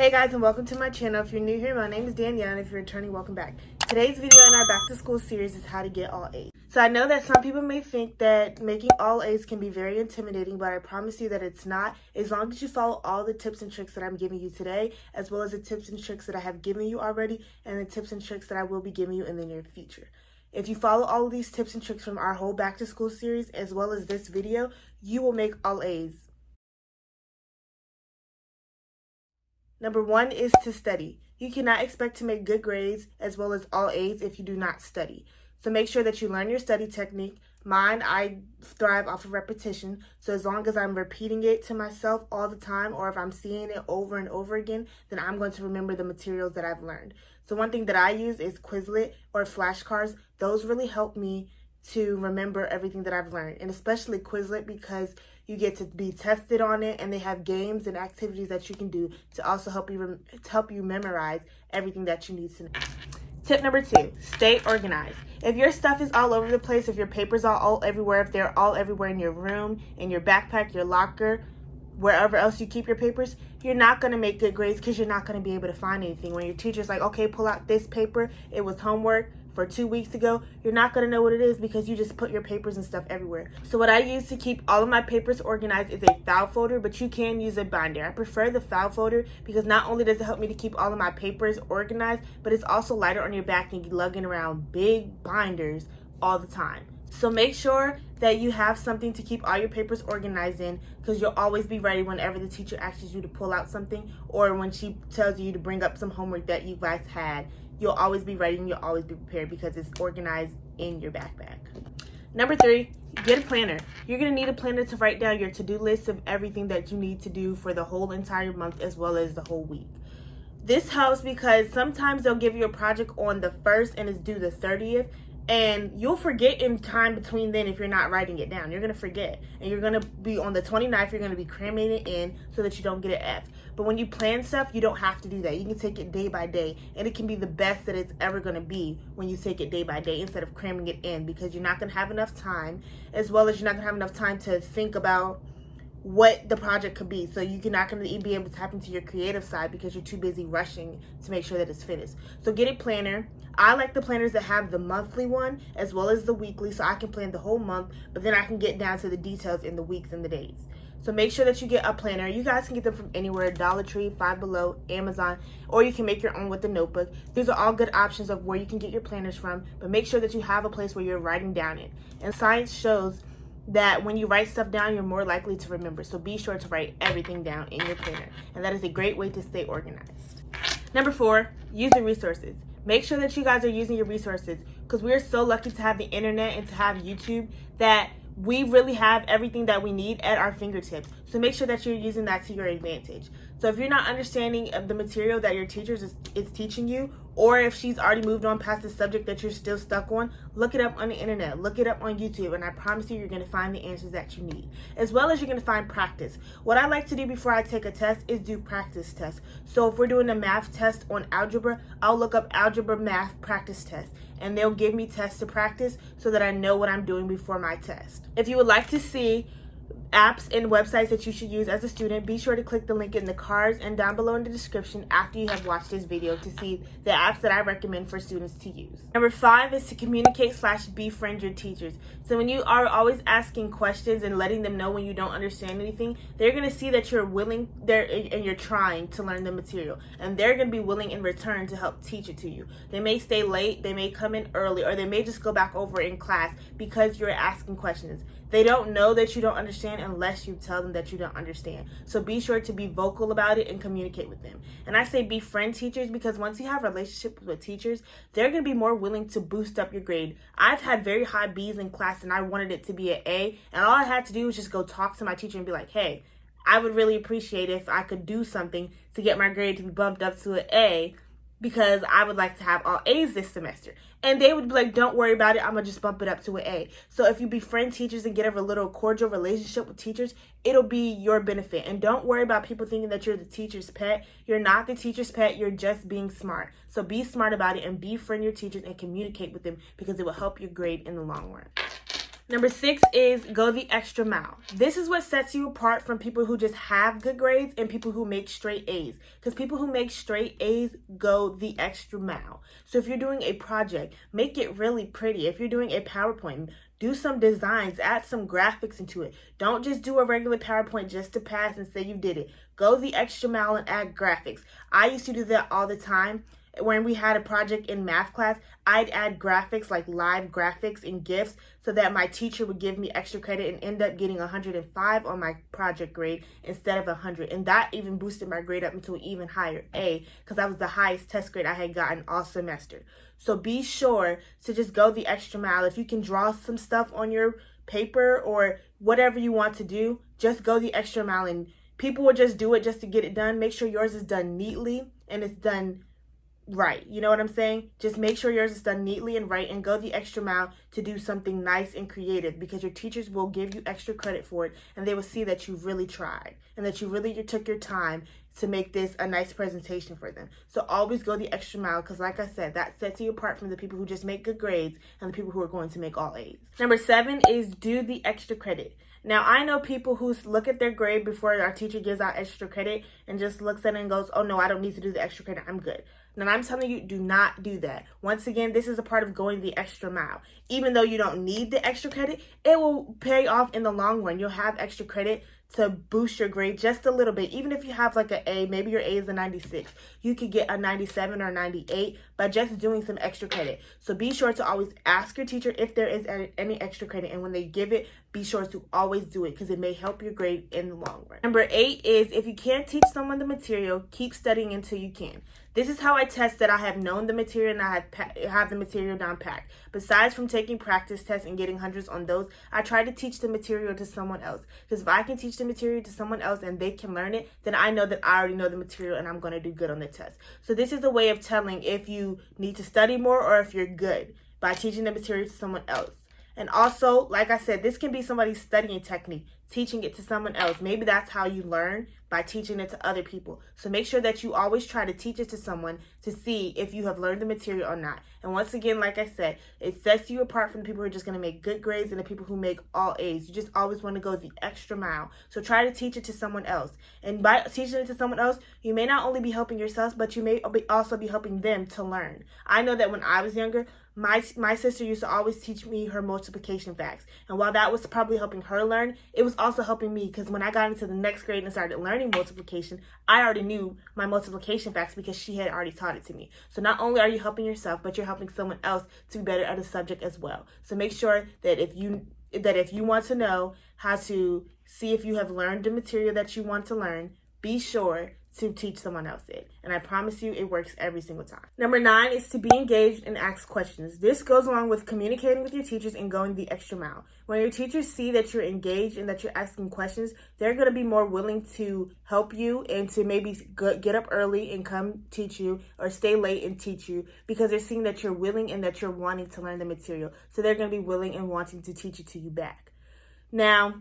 Hey guys, and welcome to my channel. If you're new here, my name is Danielle, and if you're returning, welcome back. Today's video in our back to school series is how to get all A's. So I know that some people may think that making all A's can be very intimidating, but I promise you that it's not, as long as you follow all the tips and tricks that I'm giving you today, as well as the tips and tricks that I have given you already, and the tips and tricks that I will be giving you in the near future. If you follow all of these tips and tricks from our whole back to school series, as well as this video, you will make all A's. Number one is to study. You cannot expect to make good grades as well as all A's if you do not study. So make sure that you learn your study technique. Mine, I thrive off of repetition. So as long as I'm repeating it to myself all the time, or if I'm seeing it over and over again, then I'm going to remember the materials that I've learned. So one thing that I use is Quizlet or flashcards. Those really help me to remember everything that I've learned, and especially Quizlet because you get to be tested on it, and they have games and activities that you can do to also help you memorize everything that you need to know. Tip number 2, stay organized. If your stuff is all over the place, if your papers are all everywhere, if they're all everywhere in your room, in your backpack, your locker, wherever else you keep your papers, you're not going to make good grades because you're not going to be able to find anything. When your teacher's like, okay, pull out this paper, it was homework for 2 weeks ago, you're not going to know what it is because you just put your papers and stuff everywhere. So what I use to keep all of my papers organized is a file folder, but you can use a binder. I prefer the file folder because not only does it help me to keep all of my papers organized, but it's also lighter on your back than lugging around big binders all the time. So make sure that you have something to keep all your papers organized in, because you'll always be ready whenever the teacher asks you to pull out something, or when she tells you to bring up some homework that you guys had. You'll always be ready and you'll always be prepared because it's organized in your backpack. Number 3, get a planner. You're going to need a planner to write down your to-do list of everything that you need to do for the whole entire month as well as the whole week. This helps because sometimes they'll give you a project on the 1st and it's due the 30th. And you'll forget in time between then if you're not writing it down. You're going to forget. And you're going to be on the 29th, you're going to be cramming it in so that you don't get an F. But when you plan stuff, you don't have to do that. You can take it day by day. And it can be the best that it's ever going to be when you take it day by day instead of cramming it in, because you're not going to have enough time, as well as you're not going to have enough time to think about what the project could be. So you're not going to be able to tap into your creative side because you're too busy rushing to make sure that it's finished. So get a planner. I like the planners that have the monthly one as well as the weekly, so I can plan the whole month, but then I can get down to the details in the weeks and the days. So make sure that you get a planner. You guys can get them from anywhere: Dollar Tree, Five Below, Amazon, or you can make your own with the notebook. These are all good options of where you can get your planners from, but make sure that you have a place where you're writing down it. And science shows that when you write stuff down, you're more likely to remember. So be sure to write everything down in your planner. And that is a great way to stay organized. Number 4, use your resources. Make sure that you guys are using your resources, because we're so lucky to have the internet and to have YouTube that we really have everything that we need at our fingertips. So make sure that you're using that to your advantage. So if you're not understanding of the material that your teacher is teaching you, or if she's already moved on past the subject that you're still stuck on, look it up on the internet, look it up on YouTube, and I promise you're going to find the answers that you need, as well as you're going to find practice. What I like to do before I take a test is do practice tests. So if we're doing a math test on algebra, I'll look up algebra math practice test, and they'll give me tests to practice so that I know what I'm doing before my test. If you would like to see apps and websites that you should use as a student, be sure to click the link in the cards and down below in the description after you have watched this video to see the apps that I recommend for students to use. Number 5 is to communicate/befriend your teachers. So when you are always asking questions and letting them know when you don't understand anything, they're going to see that you're willing there and you're trying to learn the material, and they're going to be willing in return to help teach it to you. They may stay late, they may come in early, or they may just go back over in class because you're asking questions. They don't know that you don't understand unless you tell them that you don't understand. So be sure to be vocal about it and communicate with them. And I say befriend teachers because once you have relationships with teachers, they're going to be more willing to boost up your grade. I've had very high B's in class and I wanted it to be an A, and all I had to do was just go talk to my teacher and be like, hey, I would really appreciate if I could do something to get my grade to be bumped up to an A, because I would like to have all A's this semester. And they would be like, don't worry about it, I'm going to just bump it up to an A. So if you befriend teachers and get a little cordial relationship with teachers, it'll be your benefit. And don't worry about people thinking that you're the teacher's pet. You're not the teacher's pet, you're just being smart. So be smart about it and befriend your teachers and communicate with them, because it will help your grade in the long run. Number 6 is go the extra mile. This is what sets you apart from people who just have good grades and people who make straight A's. Because people who make straight A's go the extra mile. So if you're doing a project, make it really pretty. If you're doing a PowerPoint, do some designs, add some graphics into it. Don't just do a regular PowerPoint just to pass and say you did it. Go the extra mile and add graphics. I used to do that all the time. When we had a project in math class, I'd add graphics, like live graphics and GIFs, so that my teacher would give me extra credit and end up getting 105 on my project grade instead of 100. And that even boosted my grade up into an even higher A, because that was the highest test grade I had gotten all semester. So be sure to just go the extra mile. If you can draw some stuff on your paper or whatever you want to do, just go the extra mile. And people will just do it just to get it done. Make sure yours is done neatly and it's done right. You know what I'm saying? Just make sure yours is done neatly and right, and go the extra mile to do something nice and creative, because your teachers will give you extra credit for it, and they will see that you really tried and that you really took your time to make this a nice presentation for them. So always go the extra mile, because like I said, that sets you apart from the people who just make good grades and the people who are going to make all A's. Number 7 is do the extra credit. Now, I know people who look at their grade before our teacher gives out extra credit and just looks at it and goes, oh no, I don't need to do the extra credit, I'm good. And I'm telling you, do not do that. Once again, this is a part of going the extra mile. Even though you don't need the extra credit, it will pay off in the long run. You'll have extra credit to boost your grade just a little bit. Even if you have like an A, maybe your A is a 96, you could get a 97 or 98 by just doing some extra credit. So be sure to always ask your teacher if there is any extra credit, and when they give it, be sure to always do it, because it may help your grade in the long run. Number 8 is, if you can't teach someone the material, keep studying until you can. This is how I test that I have known the material and I have the material down packed. Besides from taking practice tests and getting hundreds on those, I try to teach the material to someone else. Because if I can teach the material to someone else and they can learn it, then I know that I already know the material and I'm going to do good on the test. So this is a way of telling if you need to study more or if you're good, by teaching the material to someone else. And also, like I said, this can be somebody's studying technique, teaching it to someone else. Maybe that's how you learn, by teaching it to other people. So make sure that you always try to teach it to someone to see if you have learned the material or not. And once again, like I said, it sets you apart from the people who are just going to make good grades and the people who make all A's. You just always want to go the extra mile. So try to teach it to someone else. And by teaching it to someone else, you may not only be helping yourself, but you may also be helping them to learn. I know that when I was younger, my sister used to always teach me her multiplication facts. And while that was probably helping her learn, it was also helping me, because when I got into the next grade and started learning multiplication, I already knew my multiplication facts because she had already taught it to me. So not only are you helping yourself, but you're helping someone else to be better at a subject as well. So make sure that if you want to know how to see if you have learned the material that you want to learn, be sure to teach someone else it. And I promise you, it works every single time. Number 9 is to be engaged and ask questions. This goes along with communicating with your teachers and going the extra mile. When your teachers see that you're engaged and that you're asking questions, they're going to be more willing to help you and to maybe get up early and come teach you, or stay late and teach you, because they're seeing that you're willing and that you're wanting to learn the material. So they're going to be willing and wanting to teach it to you back. Now,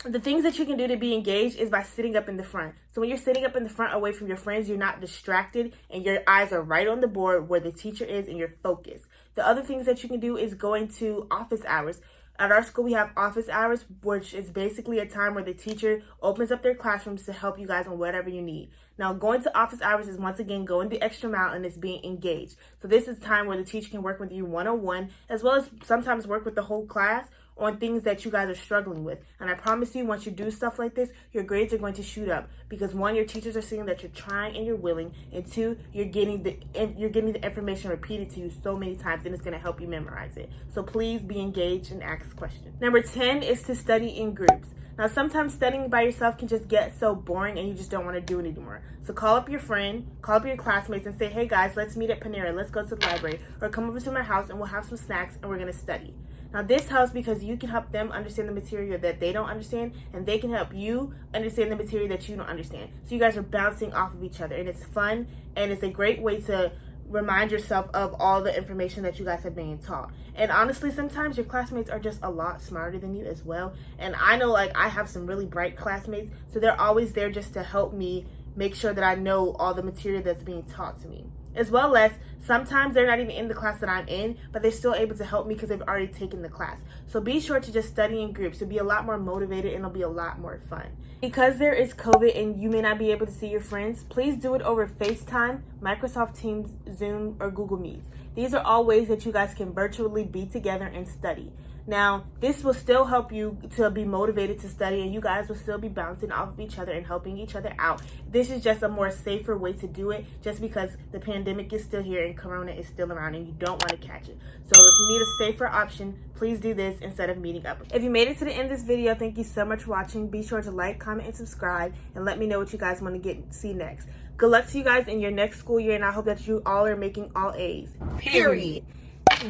the things that you can do to be engaged is by sitting up in the front. So when you're sitting up in the front away from your friends, you're not distracted and your eyes are right on the board where the teacher is and you're focused. The other things that you can do is going to office hours. At our school, we have office hours, which is basically a time where the teacher opens up their classrooms to help you guys on whatever you need. Now, going to office hours is once again going the extra mile, and it's being engaged. So this is time where the teacher can work with you one-on-one, as well as sometimes work with the whole class on things that you guys are struggling with. And I promise you, once you do stuff like this, your grades are going to shoot up, because 1, your teachers are seeing that you're trying and you're willing, and 2, you're getting the information repeated to you so many times, and it's going to help you memorize it. So please be engaged and ask questions. Number 10 is to study in groups. Now, sometimes studying by yourself can just get so boring and you just don't want to do it anymore. So call up your friend, call up your classmates and say, hey guys, let's meet at Panera, let's go to the library, or come over to my house and we'll have some snacks and we're going to study. Now, this helps because you can help them understand the material that they don't understand, and they can help you understand the material that you don't understand. So you guys are bouncing off of each other, and it's fun, and it's a great way to remind yourself of all the information that you guys have been taught. And honestly, sometimes your classmates are just a lot smarter than you as well. And I know, like, I have some really bright classmates, so they're always there just to help me make sure that I know all the material that's being taught to me. As well as sometimes they're not even in the class that I'm in, but they're still able to help me because they've already taken the class. So be sure to just study in groups. It'll be a lot more motivated and it'll be a lot more fun. Because there is COVID and you may not be able to see your friends, please do it over FaceTime, Microsoft Teams, Zoom, or Google Meets. These are all ways that you guys can virtually be together and study. Now, this will still help you to be motivated to study, and you guys will still be bouncing off of each other and helping each other out. This is just a more safer way to do it, just because the pandemic is still here and Corona is still around and you don't want to catch it. So if you need a safer option, please do this instead of meeting up. If you made it to the end of this video, thank you so much for watching. Be sure to like, comment, and subscribe, and let me know what you guys want to see next. Good luck to you guys in your next school year, and I hope that you all are making all A's. Period.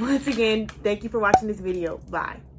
Once again, thank you for watching this video. Bye.